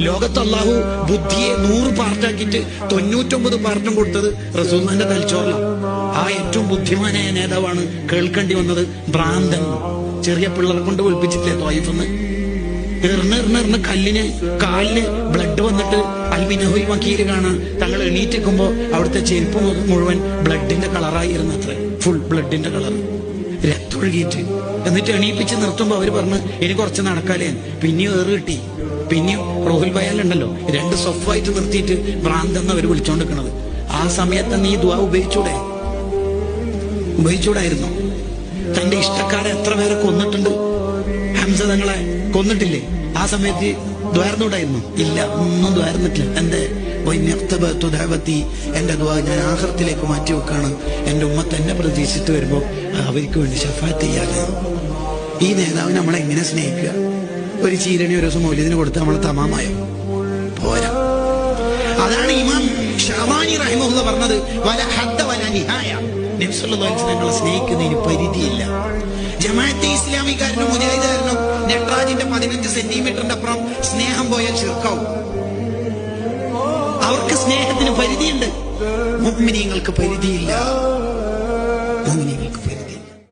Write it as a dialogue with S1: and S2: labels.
S1: ലോകത്ത് അള്ളാഹു ബുദ്ധിയെ 100 പാർട്ടാക്കിയിട്ട് 99 പാർട്ടും കൊടുത്തത് റസൂലുള്ളാഹിന്റെ തലച്ചോറിലാണ്. ആ ഏറ്റവും ബുദ്ധിമാനായ നേതാവാണ് കേൾക്കേണ്ടി വന്നത് ഭ്രാന്തൻ. ചെറിയ പിള്ളേരെ കൊണ്ട് വിളിപ്പിച്ചിട്ടില്ലേ ത്വായിഫെന്ന്? എറിഞ്ഞെറിഞ്ഞെറിഞ്ഞ് കല്ലിന് കാലിന് ബ്ലഡ് വന്നിട്ട് അൽമിനഹുൽ വക്കീല് കാണാൻ തങ്ങൾ എണീറ്റിക്കുമ്പോ അവിടുത്തെ ചെരുപ്പ് മുഴുവൻ ബ്ലഡിന്റെ കളറായിരുന്നു. അത്ര ഫുൾ ബ്ലഡിന്റെ കളർ, രക്തൊഴുകിയിട്ട്. എന്നിട്ട് എണീപ്പിച്ച് നിർത്തുമ്പോ അവര് പറഞ്ഞു ഇനി കുറച്ച് നടക്കാലേ. പിന്നെയും ഏറ് കിട്ടി. പിന്നെയും റോഹിൽ ബയാലുണ്ടല്ലോ 2 സൊഫായിട്ട് നിർത്തിയിട്ട് ഭ്രാന്തെന്ന് അവര് വിളിച്ചോണ്ടിരിക്കണത്. ആ സമയത്ത് നീ ദുആ ഉപയോഗിച്ചൂടായിരുന്നു? തന്റെ ഇഷ്ടക്കാരെ എത്ര പേരെ കൊന്നിട്ടുണ്ട്. ഹംസ തങ്ങളെ കൊന്നിട്ടില്ലേ? ആ സമയത്ത് ദ്വാരന്നൂടായിരുന്നു? ഇല്ല, ഒന്നും ദ്വാരന്നിട്ടില്ല. എന്റെ എന്റെ ദുആ ഞാൻ ആഖിറത്തിലേക്ക് മാറ്റി വെക്കാണ്. എന്റെ ഉമ്മത്ത് എന്നെ പ്രതീക്ഷിച്ചിട്ട് വരുമ്പോ അവർക്ക് വേണ്ടി ശഫാഅത്ത് ചെയ്യാറ്. ഈ നേതാവ് നമ്മളെ എങ്ങനെ സ്നേഹിക്കുക? ഒരു ചീരണി ഒരു ദിവസം മൗലിദിന് കൊടുത്ത് നമ്മളെ തമാമായോ? പോരാ. അതാണ് ഇമാം ഷഅബാനി റഹിമഹുല്ലാ പറഞ്ഞത്, വല ഹദ്ദ വല നിഹായ. നബി സല്ലല്ലാഹു അലൈഹി വസല്ലം സ്നേഹിക്കുന്നതിന് പരിധിയില്ല. ജമാഅത്തെ ഇസ്ലാമിക്കാരനും മുജാഹിദുകാരനും നെട്രാജിന്റെ 15 സെന്റിമീറ്ററിന്റെ അപ്പുറം സ്നേഹം പോയാൽ ശിർക്കാവും. അവർക്ക് സ്നേഹത്തിന് പരിധിയുണ്ട്. മുഅ്മിനീങ്ങൾക്ക് പരിധിയില്ല.